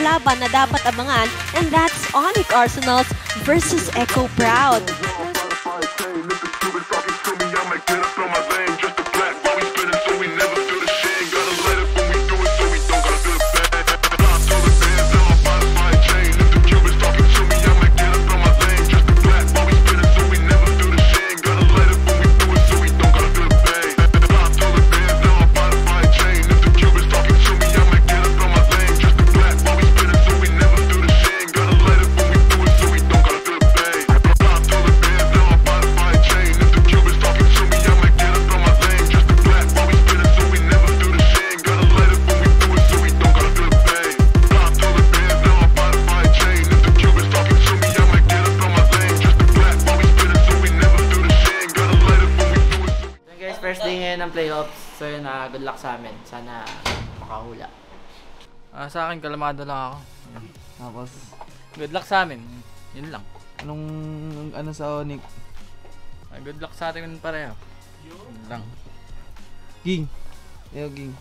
laban na dapat abangan, and that's Onyx Arsenals versus Echo Proud. First day ngayon ng playoffs, so yun, good luck sa amin. Sana makahula. Sa akin, kalamado lang ako. Tapos, Good luck sa amin. Yun lang. ano sa Onyx? Good luck sa atin pareho. Yun lang. Ging. Ging.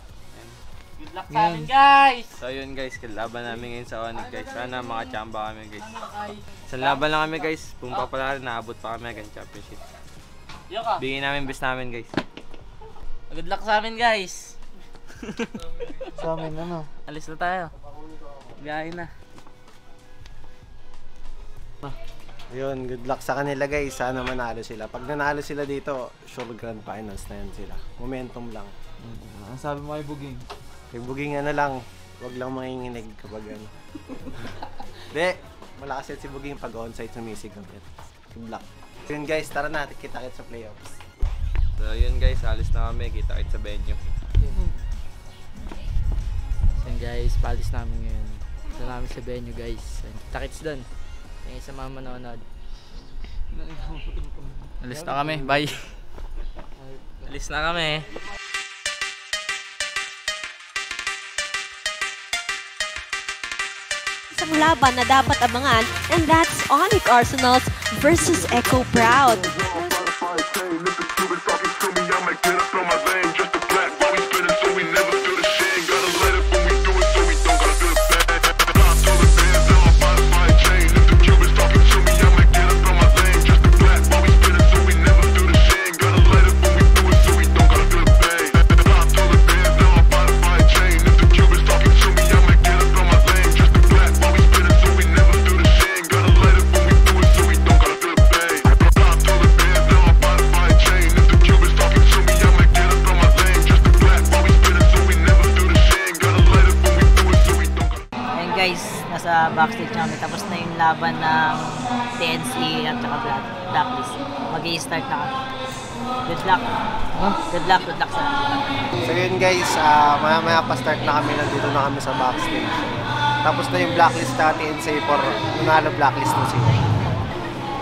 Good luck sa amin, guys! So yun guys, kalaban namin ngayon sa Onyx guys. Sana makachamba kami guys. Sa laban lang kami guys. Kung papalarin, naabot pa kami hanggang championship. Bigyan namin best namin guys. Good luck sa amin, guys! Sa amin, ano? Alis na tayo. Biyahe na. Yun, good luck sa kanila guys. Sana manalo sila. Pag nanalo sila dito, sure grand finals na yan sila. Momentum lang. Ang sabi mo kay Buging? Kay Buging ano lang, wag lang manginginig kapag ano. Hindi, malakas yan si Buging pag onsite sumisig ulit. Good luck. Yun guys, tara na, kita-kits sa playoffs. So yun guys, alis na kami. Kita-kits sa venue. So guys, paalis namin ngayon. Ito namin sa venue, guys. Kita-kits doon. Thank you sa mga manonood. Alis na kami. Bye. Alis na kami. Isang laban na dapat abangan, and that's Onyx Arsenals versus Echo Proud. Nasa backstage namin, tapos na yung laban ng TNC at saka Blacklist. Mag-i-start na kami. Good luck. Good luck sa amin. So yun guys, maya pa start na kami, nandito na kami sa backstage. Tapos na yung Blacklist na TNC for nanalo Blacklist na sila.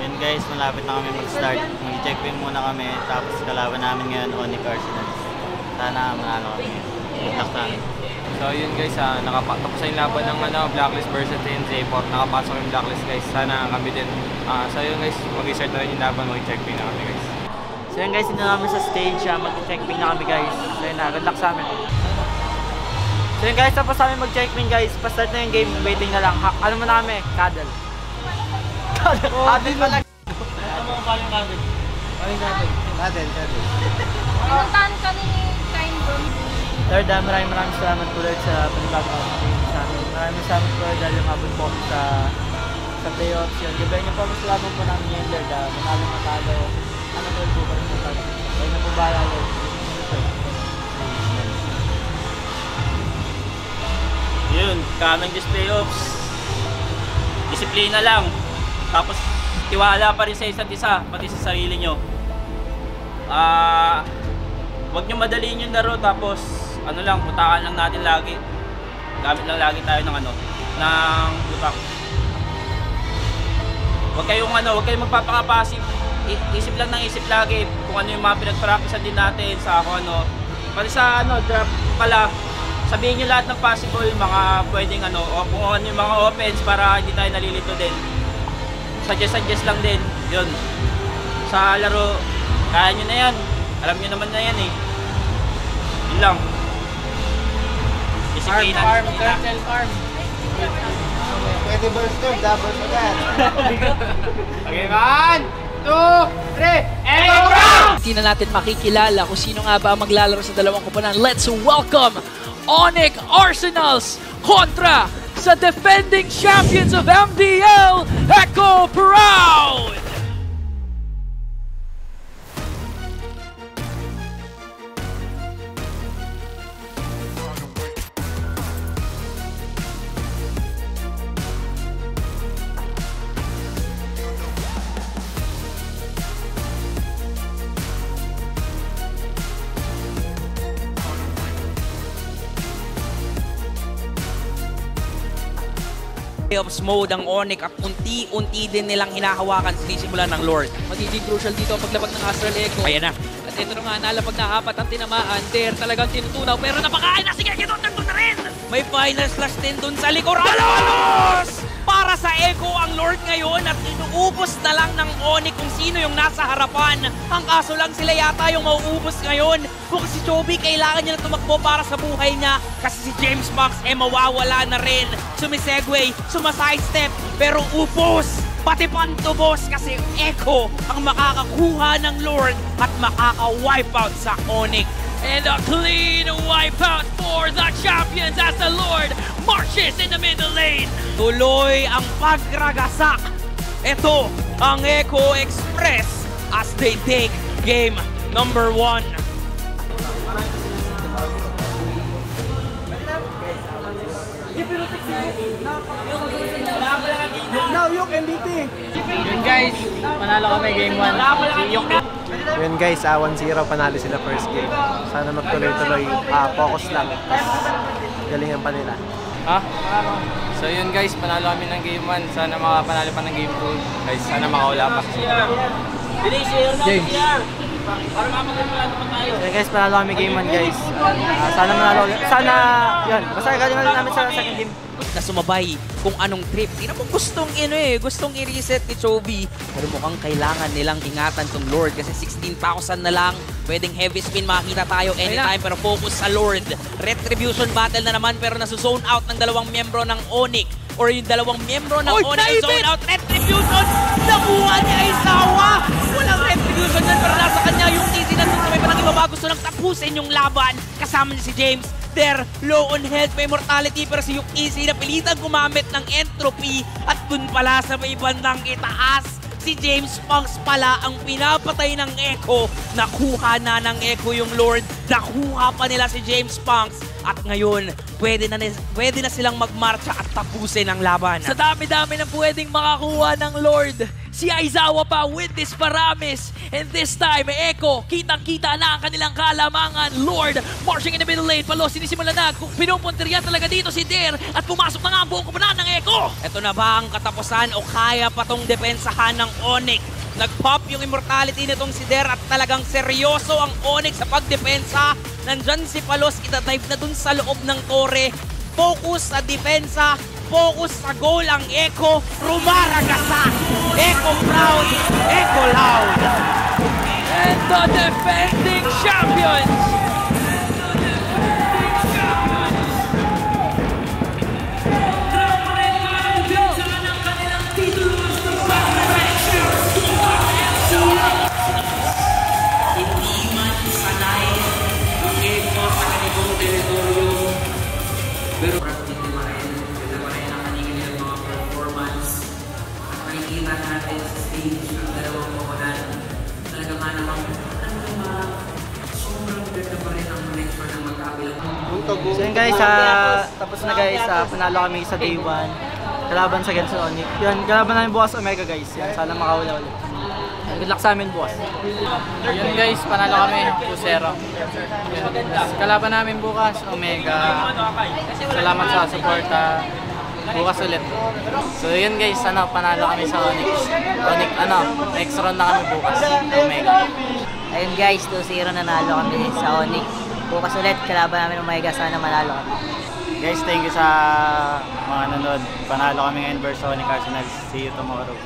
Yun guys, malapit na kami mag-start. Mag-check-in muna kami, tapos kalaban namin ngayon Onyx Arsenals. Sana manalo kami. Good luck sa amin. So yun guys, tapos na yung laban ng Blacklist versus TNC4. Nakapasok yung Blacklist guys. Sana kami din. So yun guys, mag-start na rin yung laban. Mag-check-in na kami guys. So yun guys, dito namin sa stage. Mag-check-in na kami guys. So yun na, good luck sa amin. So yun guys, tapos namin mag-check-in guys. Pa-start na yung game, waiting na lang. Ano mo na kami? Cuddle. Cuddle pala. Ano mo ba yung cuddle? Ano yung cuddle? Cuddle. Pinuntahan ka ni Kain Bro. Lord, maraming salamat po Lord sa panibagong opportunity sa amin. Maraming salamat po Lord dahil umabot po kami sa playoffs yun. Gabayan niyo po ang salamat po namin ngayon Lord. Matalo. Ano po ba rin po kami? Kaya na po bahala Lord. Yun, kaming Diyos playoffs. Disiplina lang. Tapos tiwala pa rin sa isa't isa, pati sa sarili nyo. Huwag nyo madaliin yung laro, tapos ano lang, butakan lang natin lagi. Gamit lang lagi tayo ng ng butak. Huwag kayong magpapakapasif. Isip lang ng isip lagi kung ano yung mga pinag-practicean din natin sa pati sa draft pala. Sabihin nyo lahat ng possible, mga pwedeng o kung ano yung mga offense para hindi tayo nalilito din. Suggest lang din, yun. Sa laro, kaya nyo na yan. Alam nyo naman na yan eh. Yun lang. Disiplina. Arm. Pwede ba score? Double agad. Okay, 1, 2, 3, and go! Hindi na natin makikilala kung sino nga ba ang maglalaro sa dalawang koponan. Let's welcome Onyx Arsenals kontra sa defending champions of MDL, Echo Proud! Playoffs mode ang Onyx at unti-unti din nilang hinahawakan sinisimulan ng Lord. Magiging crucial dito ang paglabag ng Astral Echo. Ayan na. At ito na nga, nalapag na apat ang tinamaan. There talagang tinutunaw pero napakain na si Gekidon. Nandun na rin! May final slash din dun sa likuran. Balos! Para sa Echo ang Lord ngayon at inuubos na lang ng Onyx kung sino yung nasa harapan. Ang kaso lang sila yata yung mauubos ngayon. Kung si Chovy kailangan niya na tumakbo para sa buhay niya kasi si James Max mawawala na rin. Sumisegway, sumasidestep, pero upos! Pati pantubos kasi Echo ang makakakuha ng Lord at makaka-wipeout sa Onyx. And a clean wipeout for the champions as the Lord marches in the middle lane. Tuloy ang pagragasak. Ito ang Echo Express as they take game number 1. Yun guys, panalo kami game 1. Si Yok. Yun guys, 1-0 panalo sila first game. Sana magtuloy-tuloy, focus lang. Galingan pa nila. Ha? So yun guys, panalo kami ng game 1. Sana makapanalo pa ng game 2. Guys, sana makawala pa. James. Para mapagpapalala naman tayo. Yun guys, panalo kami game 1 guys. Sana manalo ulit. Sana, yun. Basta galingan namin sa second game. Na sumabay kung anong trip. Hindi naman gustong i-reset ni Chovy. Pero mukhang kailangan nilang ingatan tong Lord kasi 16,000 na lang. Pwedeng heavy spin makita tayo anytime pero focus sa Lord. Retribution battle na naman pero nasu-zone out ng dalawang miyembro ng Onyx. Or yung dalawang miyembro ng Onyx zone out. Retribution! Nakuha niya Isawa! Walang retribution yan pero nasa kanya yung easy na sa may parang ibaba. Gusto nang tapusin yung laban. Kasama niya si James. There, low on health, may mortality pero si Yuki na pilitan gumamit ng entropy at dun pala sa may bandang itaas. Si James Punks pala ang pinapatay ng Echo. Nakuha na ng Echo yung Lord. Nakuha pa nila si James Punks. At ngayon, pwede na silang magmarcha at tapusin ang laban. Sa dami-dami na pwedeng makakuha ng Lord, si Aizawa pa with this Paramis. And this time, Echo, kitang-kita na ang kanilang kalamangan. Lord, marching in the middle lane. Palo, sinisimulan na. Kung pinupunteriya talaga dito si Der at pumasok na nga ang buong koponan ng Echo. Ito na ba ang katapusan o kaya pa tong depensahan ng Onyx? Nag-pop yung immortality nitong si Der at talagang seryoso ang Onyx sa pagdepensa. Nandyan si Palos, itadive na dun sa loob ng tore. Focus sa depensa, focus sa goal ang Echo. Rumaragasa! Echo proud, Echo loud! And the defending champions! Pero hindi pa rin ang kanilang mga performance at makikita natin sa stage ng dalawang koponan. Talaga nga naman, sobrang ganda pa rin ang connection ng magkabilang. So yun guys, tapos na guys, panalo kami sa day 1. Kalaban sa Genso Onyx. Yun, kalaban namin bukas Omega guys. Yan, sana makawala ulit. Good luck sa amin bukas. Yun guys, panalo kami 2-0. Kalaban namin bukas, Omega. Salamat sa suporta. Bukas ulit. So yun guys, panalo kami sa Onyx. Next round na kami bukas, Omega. Ayun guys, 2-0 nanalo kami sa Onyx. Bukas ulit, kalaban namin Omega, sana manalo kami. Guys, thank you sa mga nanood. Panalo kami ngayon versus Onyx Arsenal. See you tomorrow.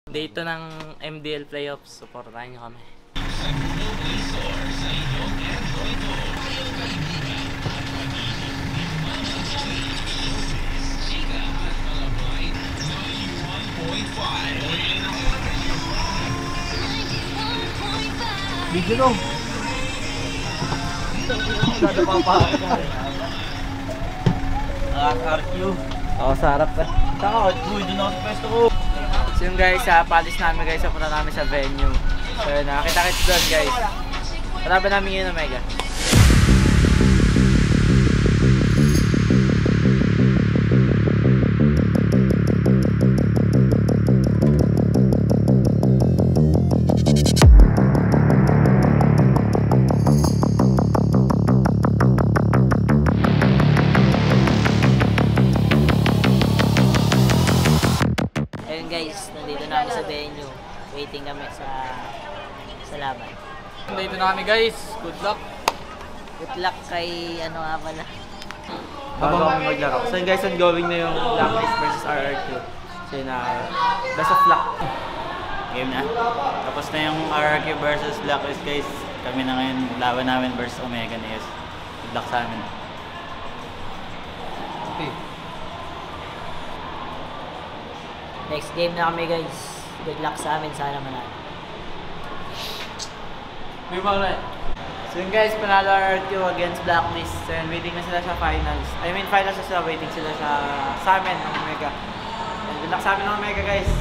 Dito ng MDL Playoffs, supportahan nyo kami. Video no. RQ. Oo, sa harap ka. Saka, doon ako sa pwesto ko. So yun guys, palis namin guys, punta namin sa venue. So yun, nakita-kits doon guys. Kalaban namin yun Omega. Ayun guys, nandito na kami sa venue. Waiting kami sa laban. Dito na kami guys, good luck. Good luck kay ano nga pala. Bago kami maglaro. So guys, ongoing na yung Blacklist versus RRQ. So yun na, best of luck. Game na. Tapos na yung RRQ versus Blacklist guys. Kami na ngayon, laban namin versus Omega Neos. Good luck sa amin. Okay. Next game na kami guys. Good luck sa amin, sana manalo. May mga so yun guys, panalo RRQ against Blacklist. So yun, waiting na sila sa finals. I mean, finals na sila, waiting sila sa amin, ng Omega. And good luck sa amin ng Omega guys.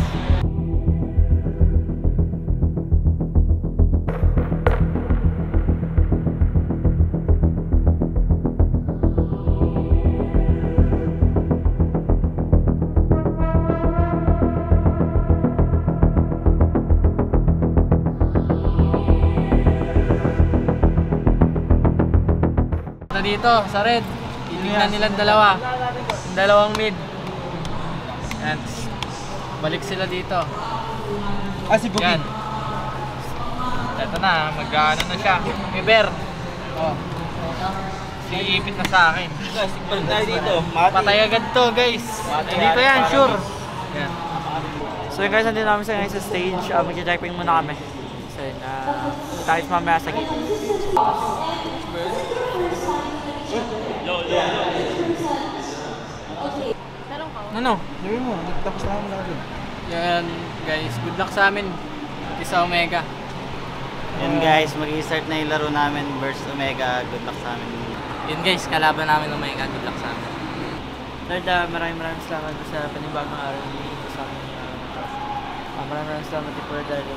Dito sa red, ilignan nilang dalawa, yung dalawang mid. Yan, balik sila dito. Si Boogie. Yan. Eto na, mag-ano na siya. May bear. Oh. Siipit na sa akin. dito. Patay agad to guys. Dito yan, sure. Yan. So yun guys, nandito namin sa stage. Mag-checkping muna kami. So yun, tayo mamaya sa gate. Ano? Sabi mo, tapos na kami natin. Yan guys, good luck sa amin. Sa Omega. Yan guys, mag-i-start na yung laro namin versus Omega. Good luck sa amin. Yun guys, kalaban namin Omega. Good luck sa amin. Lord, maraming salamat sa panibagong araw ni sa amin. Maraming salamat din po dahil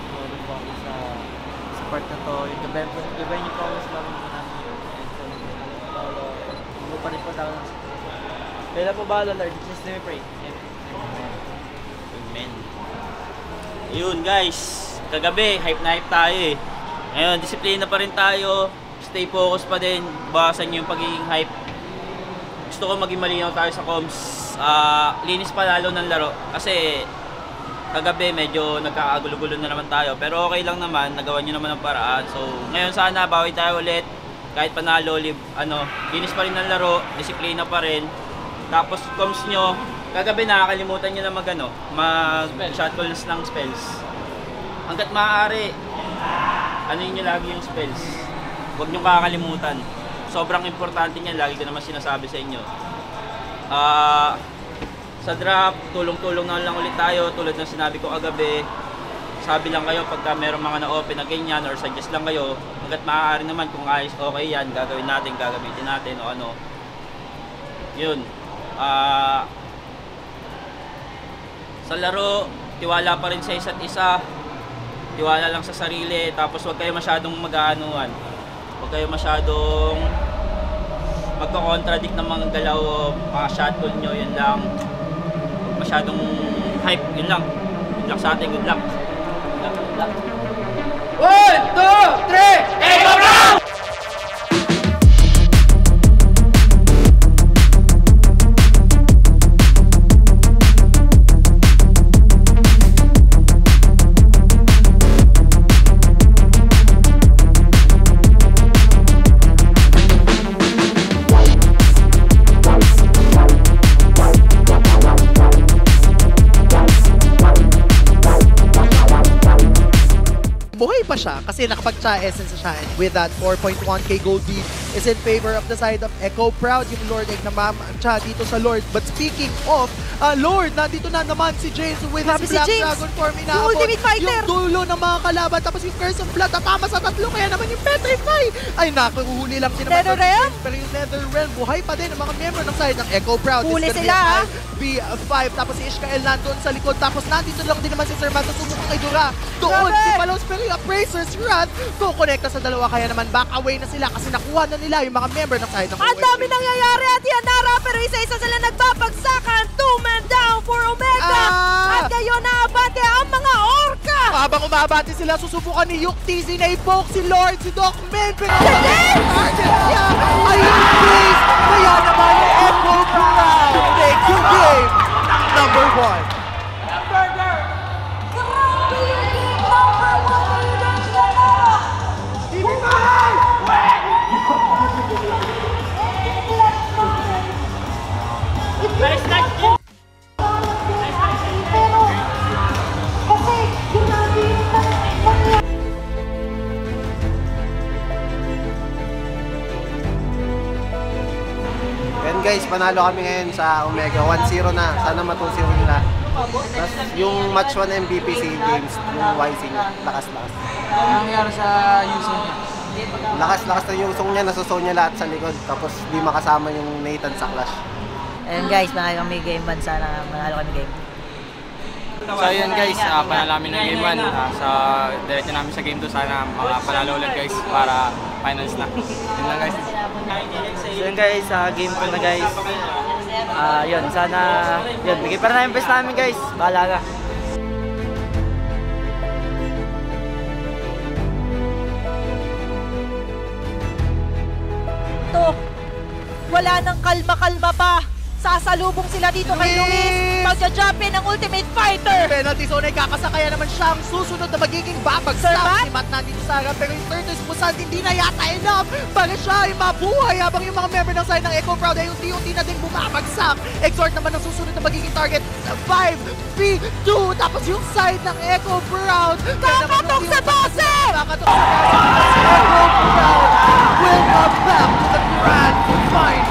po ako sa support na to. Yung gabay niyo po ako sa laban po namin. Hindi pa rin po tao ng support. Kaya po ba, Lord? Just let me pray. Amen. Yun guys, kagabi, hype na hype tayo eh. Ngayon, disiplina pa rin tayo. Stay focus pa din. Bawasan nyo yung pagiging hype. Gusto ko maging malinaw tayo sa comms. Linis pa lalo ng laro. Kasi kagabi medyo nagkakagulo-gulo na naman tayo. Pero okay lang naman, nagawa nyo naman ang paraan. So ngayon sana bawi tayo ulit. Kahit panalo, linis pa rin ng laro. Disiplina pa rin. Tapos comms nyo, kagabi nakakalimutan nyo na mag shotcalls ng spells. Hanggat maaari, ano nyo lagi yung spells. Huwag nyo kakalimutan. Sobrang importante niyan, lagi ko naman sinasabi sa inyo. Sa draft, tulong-tulong na lang ulit tayo. Tulad ng sinabi ko kagabi, sabi lang kayo pagka merong mga na-open na ganyan or suggest lang kayo. Hanggat maaari naman kung ayos, okay yan, gagawin natin, gagamitin natin o ano. Yun. Sa laro, tiwala pa rin sa isa't isa. Tiwala lang sa sarili. Tapos huwag kayo masyadong mag-aanuhan. Huwag kayo masyadong magko-contradict ng mga galaw, mga shotcall nyo, yun lang. Huwag masyadong hype, yun lang. Good luck sa atin, good luck. Good luck. 1, 2, 3, Echo Brown! buhay pa siya kasi nakapag-cha essence siya. And with that, 4.1k gold lead is in favor of the side of Echo Proud. Yung Lord ay namamcha dito sa Lord. But speaking of Lord, nandito na naman si James with his Black Dragon form. Inaabot Ultimate Fighter! yung dulo ng mga kalaban. Tapos yung Curse of Blood tatama sa tatlo. Kaya naman yung Petrify ay nakuhuli lang din naman. Nether Realm? Pero yung Nether Realm, buhay pa din ang mga miyembro ng side ng Echo Proud. Huli sila, B5. Tapos si Ishkael nandun sa likod. Tapos nandito lang din naman si Sir Matt. Sumukang kay Dura. Doon si Palos. Pero yung Appraiser's Wrath kukonekta sa dalawa. Kaya naman back away na sila kasi nakuha na nila yung mga member ng side ng Ang dami nangyayari at Yanara, pero isa-isa sila nagbabagsakan. 2-man down for Omega. At ngayon naabate ang mga Orca. Habang umabati sila, susubukan ni Yukti, na-evoke si Lord, si Doc Men. Pero target niya ay yung base. Kaya naman yung Echo Proud takes yung game number 1. And guys, panalo kami ngayon sa Omega. 1-0 na. Sana matusin nila. Tapos yung match 1 MVP si James, yung YC niya. Lakas-lakas. Ano nangyari sa Yuso niya? Lakas-lakas na yung song niya. Nasusaw niya lahat sa likod. Tapos di makasama yung Nathan sa clash. And guys, manalo kami game 1. Sana manalo kami game. So yun guys, panalo namin ng game 1. Sa diretso namin sa game 2, sana panalo ulit guys para finals na. Yun lang guys. So yun guys, game ko na guys. Yun, sana yun, bigay para na yung best namin guys. Bahala ka. Ito, wala nang kalma-kalma pa. Sasalubong sila dito kay Luis. Magja-jump in ang Ultimate Fighter. Penalty zone ay kakasakaya naman siya ang susunod na magiging babagsak. Si Matt nandito sa harap, pero yung Turtles Busan hindi na yata enough para siya ay mabuhay habang yung mga member ng side ng Echo Proud ay unti-unti na din bumabagsak. Exhort naman ang susunod na magiging target. 5, 3, 2. Tapos yung side ng Echo Proud. Kakatok sa 12! Kakatok sa 12! Echo Proud will come back to the grand final.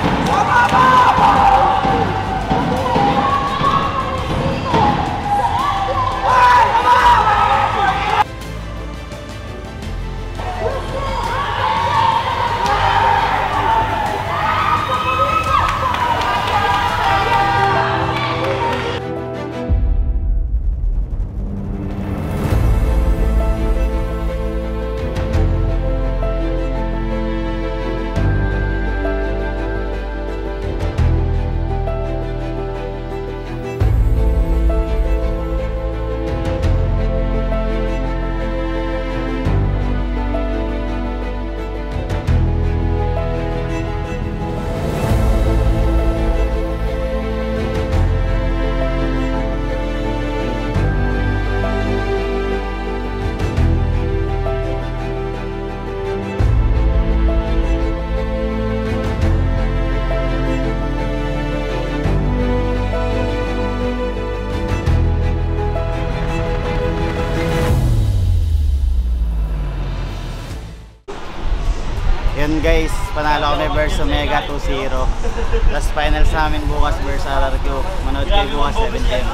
Yun guys, panalo kami versus Omega 2-0. Tapos finals namin bukas versus RRQ. Manood kayo bukas 7 p.m.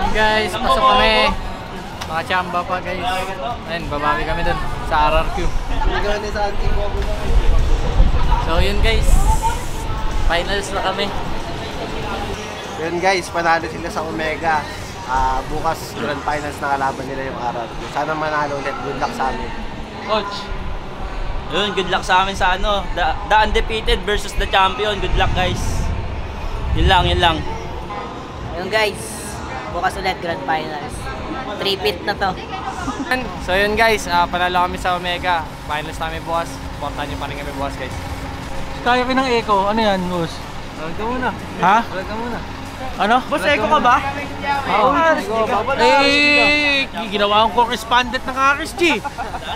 Guys, pasok kami. Mga chamba pa guys. Ayun, babawi kami dun sa RRQ. So yun guys, finals na kami. Yun guys, panalo sila sa Omega. Bukas grand finals na kalaban nila yung RRQ. Sana manalo ulit. Good luck sa amin. Coach. Yun, good luck sa amin sa ano, the undefeated versus the champion. Good luck guys. Yun lang, yun lang. Ayun guys, bukas ulit grand finals. 3-pit na to. So yun guys, panalo kami sa Omega. Finals namin bukas. Supportan nyo pa rin kami bukas guys. Kaya ka ng Echo, ano yan, Gus? Huwag ka muna. Ha? Huwag ka muna. Ano? Boss, Echo ka ba? Oo. Ginawa kong correspondent ng RSG.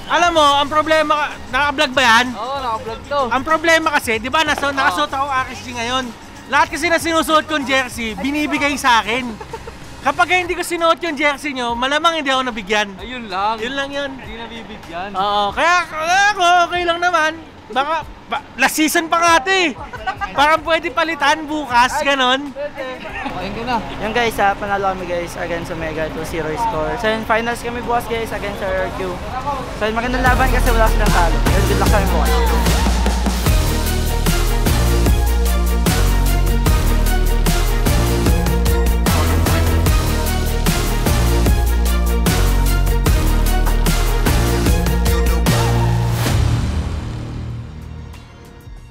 Alam mo, ang problema, naka-vlog ba yan? Oo, naka-vlog to. Ang problema kasi, di ba, nakasuot ako RSG ngayon. Lahat kasi na sinusuot kong jersey, binibigay sa akin. Kapag hindi ko sinuot yung jersey nyo, malamang hindi ako nabigyan. Ayun lang. Yun lang yun. Hindi nabibigyan. Oo, kaya ako okay lang naman. Baka, last season pa nga ito eh. Parang pwede palitan bukas, ganon. Okay ko na. Yung guys, panalo kami guys against Omega 2-0 score. So yun, finals kami bukas guys against RRQ. So yun, magandang laban kasi wala silang talo. Good luck kami bukas.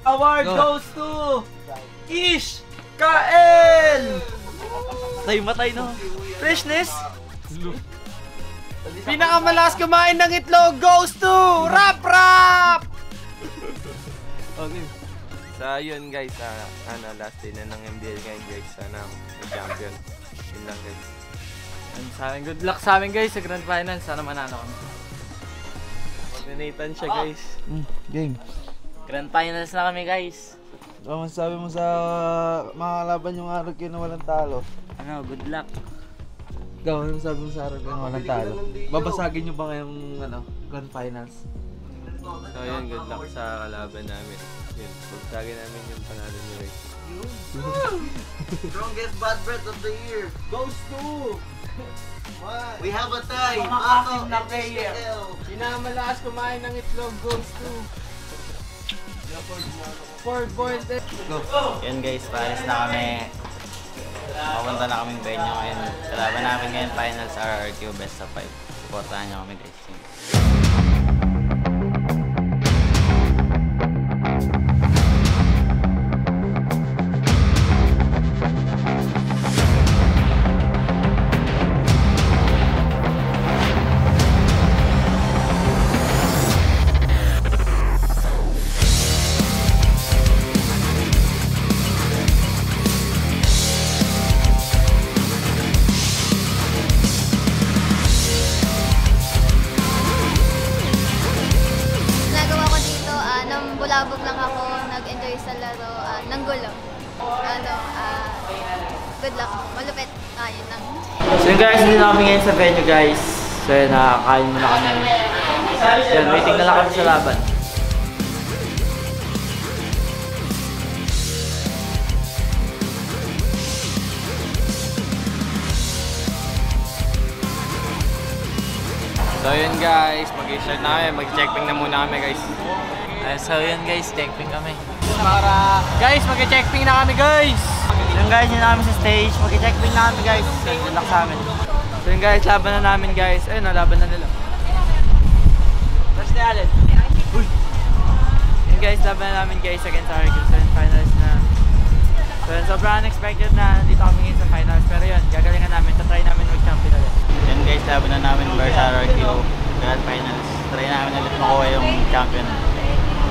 Award goes to Ish Kael! Matay no. Freshness. Pinakamalakas kumain ng itlog goes to Rap Rap! Okay. So yun guys, last day na ng MDL ngayon guys. Sana mag-champion. Yun lang guys. Good luck sa amin guys sa Grand Final. Sana manalo kami. Mag-Nathan siya guys. Game. Grand Finals na kami guys. Ano masasabi mo sa mga kalaban yung RRQ na walang talo? Ano, good luck. Ikaw, ano masasabi mo sa RRQ na walang talo? Babasagin nyo ba ngayong Grand Finals? So yun, good luck sa kalaban namin. Yun, babasagin namin yung panalo nyo guys. Strongest bad breath of the year goes to... We have a tie. Makakasim na player. Pinakamalakas kumain ng itlog goes to... Yun guys, pares na kami. Papunta na kaming venue ngayon. Kalaban namin ngayon finals RRQ best of 5. Supportahan nyo kami guys. Bulabog lang ako, nag-enjoy sa laro, ng gulo. Good luck. Malupit. Yun lang. So yun guys, hindi na kami ngayon sa venue guys. So yun, nakakain muna kami. Yan, waiting na lang kami sa laban. So yun guys, mag-i-start na kami, mag-checkping na muna kami guys. So yun guys, checkping kami. Guys, mag-checkping na kami guys! Yun guys, yun na kami sa stage. Mag-checkping na kami guys. Good luck sa amin. So yun guys, laban na namin guys. Ayun, laban na nila. First ni Allen. Uy! Yun guys, laban na namin guys against RRQ. So yun, finals na. So yun, sobrang unexpected na dito kami ngayon sa finals. Pero yun, gagalingan namin. Tatry namin mag-champion ulit. Yun guys, laban na namin versus RRQ Grand Finals. Try namin ulit makuha yung champion.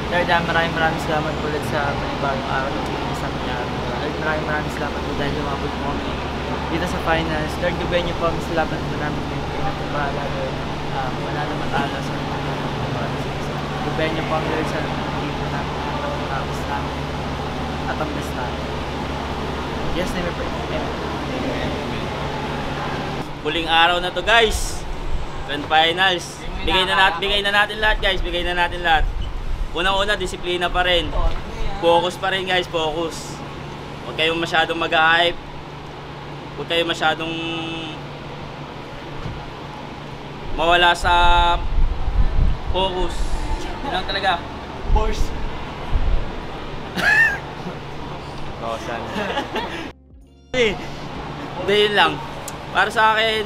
Third, maraming salamat ulit sa panibagong araw ng isang nangyari. Maraming salamat po dahil lumabot po kami dito sa finals. Third, gabayan niyo po kami sa laban po namin ngayon. Tingnan po bahala doon. Wala na matalo sa gabayan niyo po kami doon sa dito namin. Tapos namin. At ang best namin. Yes, name it. Amen. Huling araw na to guys. Grand Finals. Bigay na natin lahat guys. Bigay na natin lahat. Unang-una, disiplina pa rin. Focus pa rin guys, focus. Huwag kayong masyadong mag-hype. Huwag kayong masyadong mawala sa focus. Yun lang talaga. Force. Rosan. Hindi, yun lang. Para sa akin,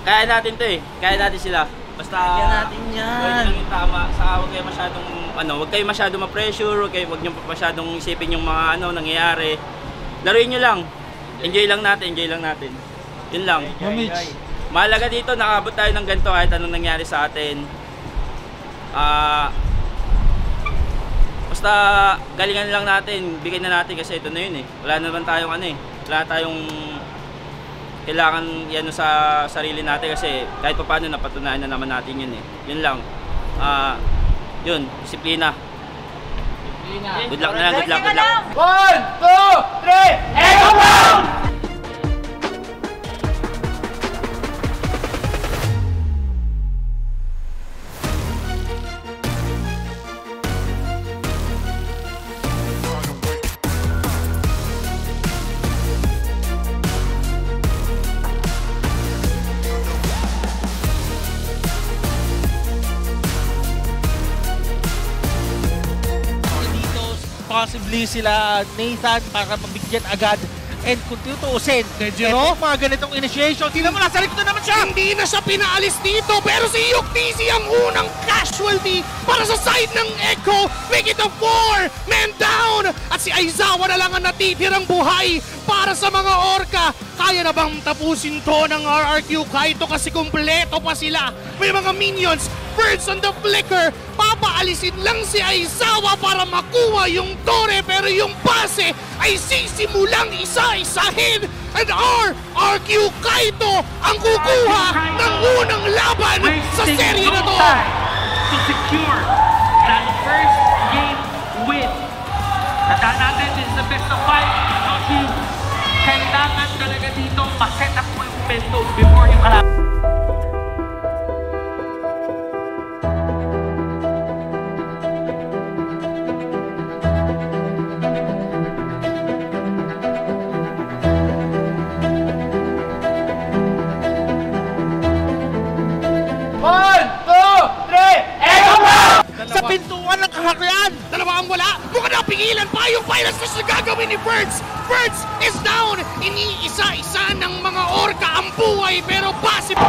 kaya natin to eh. Kaya natin sila. Basta kaya natin yan. Yung tama. Saka huwag kayo masyadong huwag kayo masyadong ma-pressure, huwag niyo masyadong isipin yung mga nangyayari. Laruin niyo lang. Enjoy lang natin. Yun lang. Mahalaga dito, nakabot tayo ng ganito kahit anong nangyari sa atin. Basta galingan lang natin, bigyan na natin kasi ito na yun eh. Wala naman tayong wala tayong kailangan yan sa sarili natin kasi kahit pa paano napatunayan na naman natin yun eh. Yun lang. Yun, disiplina. Good luck na lang, good luck. 1, 2, 3, Echo Round! possibly sila Nathan para mabigyan agad. And kung tutuusin, mga ganitong initiation, tingnan mo, nasa likod na naman siya! Hindi na siya pinaalis dito, pero si Yuktisi ang unang casualty para sa side ng Echo. Make it a 4-man down! At si Aizawa na lang ang natitirang buhay para sa mga Orca. Kaya na bang tapusin to ng RRQ Kaito kasi kumpleto pa sila? May mga minions, birds on the flicker. Papaalisin lang si Aizawa para makuha yung tore, pero yung base ay sisimulang isa-isahin. And RRQ Kaito ang kukuha ng unang laban sa serye na to. To secure that first game win. Tandaan natin, this is the best of 5. Kailangan talaga dito ma-set up mo yung momentum before yung kalaban. Sa pintuan ng kaharian! Dalawa ang wala! Mukhang napigilan pa yung finals na gagawin ni Birds! Birds is down! Iniisa-isa ng mga Orca ang buhay, pero possible...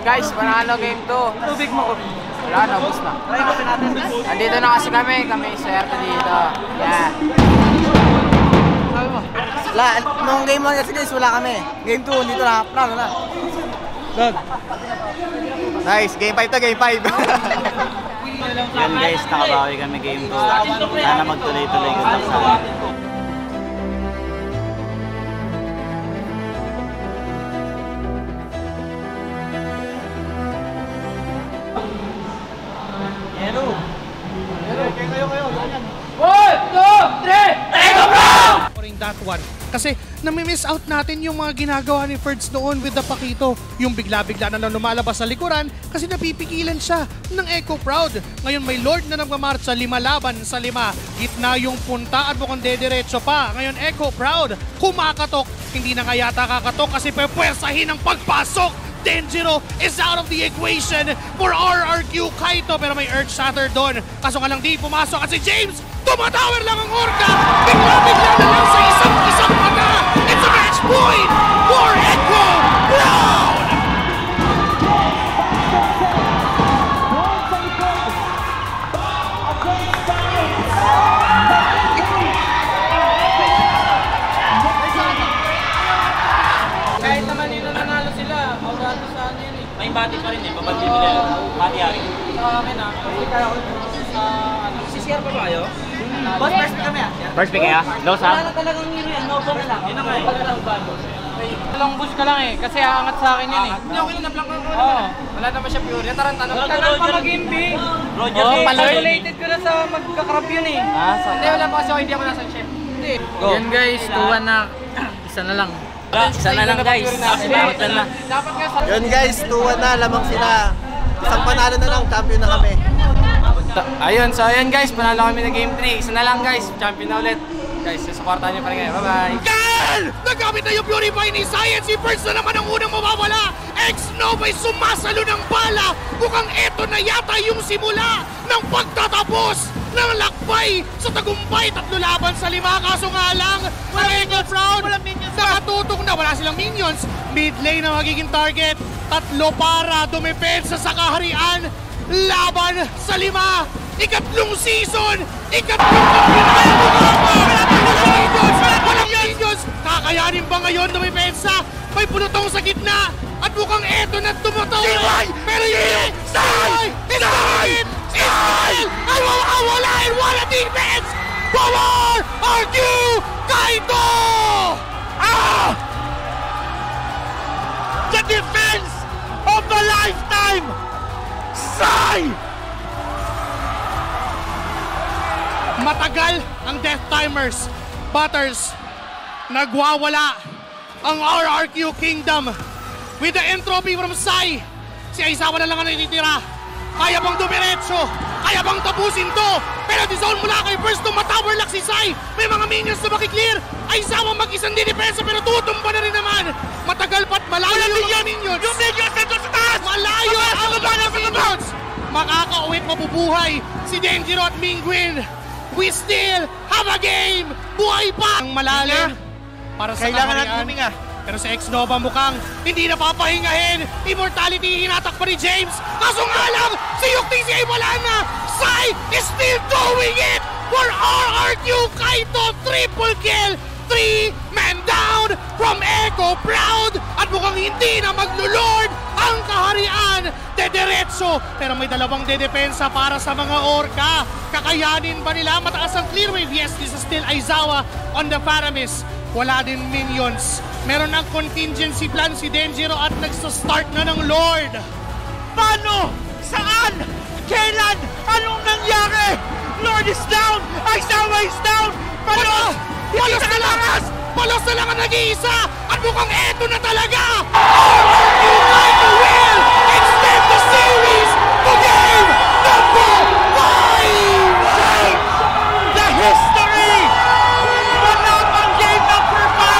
Guys, panalo game 2. Tubig mo ko. Wala na, bus na. Andito na kasi kami swerte dito. Yeah. Nung game 1 kasi guys, wala kami. Game 2, dito na, panalo na. Good. Nice, game 5 to, game 5. Yan guys, nakabawi kami game 2. Sana magtuloy-tuloy ko lang sa akin. That one. Kasi nami-miss out natin yung mga ginagawa ni Ferds noon with the Pakito. Yung bigla-bigla na lang lumalabas sa likuran kasi napipigilan siya ng Echo Proud. Ngayon may Lord na nagmamarcha 5 laban sa 5. Gitna yung punta at mukhang dediretso pa. Ngayon Echo Proud kumakatok. Hindi na nga yata kakatok kasi pwersahin ang pagpasok. Denjiro is out of the equation for RRQ Kaito, pero may Earth Shatter doon. Kaso nga lang di pumasok at si James tumatower lang ang Orca. Bigla-bigla na lang sa isang mata. It's a match point for Echo Proud! Kahit naman yun na nanalo sila, aurado sa ano yun eh. May bati pa rin eh, babati nila. Bati hari. Sa akin ah, kasi kaya ako sa ano. CCR pa ba kayo? Boss, first pick kami ah. First pick kaya? Low Wala sa? na talagang hero yan, no bomb lang. Yun na nga eh. Long push ka lang eh, kasi aangat sa akin yun eh. Hindi ako yung nablank ako. Oo, wala naman siya pure. Tarantano. Tagal pa mag-game B. Roger Oo, Games. related ko na sa magkakrap yun eh. Hindi, wala pa kasi ako, hindi ako nasa chef. Hindi. Yan guys, 2-1 na. Isa na lang. Isa na lang guys. Dapat na. Dapat nga sa... Yun guys, 2-1 na, lamang sila. Isang panalo na lang, champion na kami. Ayun, so ayun guys, panalo kami na game 3. Isa na lang guys, champion na ulit. Guys, supportahan nyo pa rin kayo. Bye-bye! Girl! Nagamit na yung Purify ni Science. Si First na naman ang unang mawawala. X-Nova ay sumasalo ng bala. Mukhang eto na yata yung simula ng pagtatapos ng lakbay sa tagumpay. 3 laban sa 5. Kaso nga lang, ang Echo Proud nakatutok na. Wala silang minions. Mid lane na magiging target. 3 para dumepensa sa kaharian. Laban sa 5. Ikatlong season! Ikatlong walang minions! Kakayanin ba ngayon dumipensa? May punotong sa gitna! At mukhang eto na tumatawa! Pero yun! Stay! Stay! Stay! Ay mawawalain! Wala defense! Power! RQ! Kaito! Ah! The defense of the lifetime! Sai! Matagal ang death timers. Butters, nagwawala ang RRQ Kingdom. with the entropy from Sai. Si Aizawa na lang ang natitira. Kaya bang dumiretso? Kaya bang tapusin to? Pero di-zone mula kay Burst nung matower lock si Sai. May mga minions na makiklear. Aizawa mag-isang didepensa pero tutumba na rin naman. Matagal pa't malayo yung mga minions. Yung minions nandun sa taas! Malayo ang mga minions! Makakauwit mabubuhay si Denjiro at Mingguin. We still have a game! Buhay pa! Ang malalim para sa kailangan kaharian. natin huminga. Pero sa X-Nova mukhang hindi na papahingahin. Immortality hinatak pa ni James. Kaso nga lang, si UTCA wala na. Sai is still doing it for RRQ Kaito. Triple kill. 3-man down from Echo Proud. At mukhang hindi na maglulord ang kaharian. Dederetso. Pero may dalawang dedepensa para sa mga Orca. Kakayanin ba nila? Mataas ang clear wave. Yes, this is still Aizawa on the Faramis. Wala din minions. Meron ng contingency plan si Denjiro at nagsa-start na ng Lord. Paano? Saan? Kailan? Anong nangyari? Lord is down! Aizawa is down! Palos! Palos na lang! Palos na lang ang nag-iisa! At mukhang eto na talaga! RRQ Kaito will extend the series to game number 5! The history! Manapang game number 5!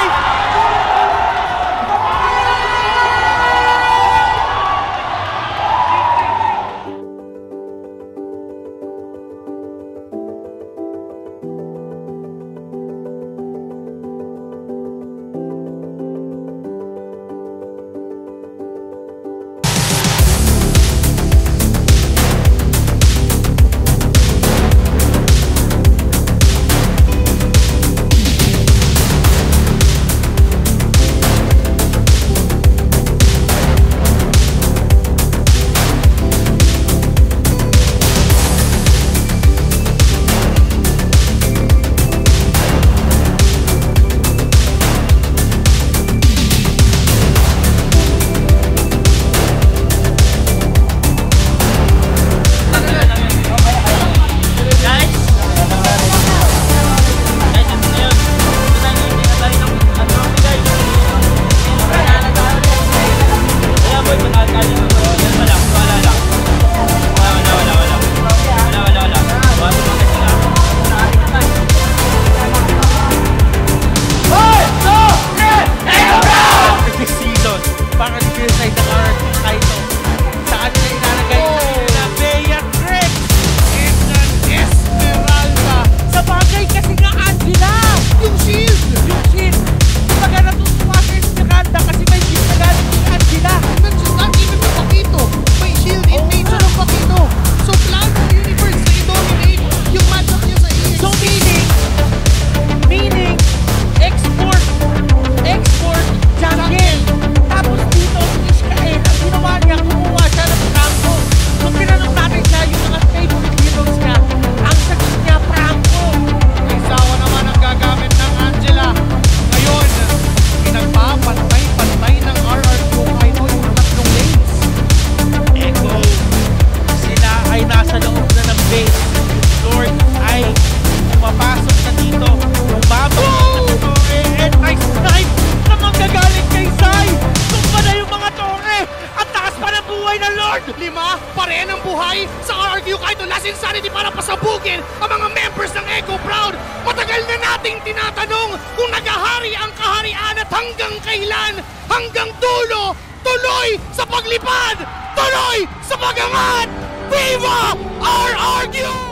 insanity para pasabugin ang mga members ng Echo Proud. Matagal na nating tinatanong kung naghahari ang kaharian at hanggang kailan, hanggang dulo, tuloy sa paglipad, tuloy sa pagangat. Viva RRQ!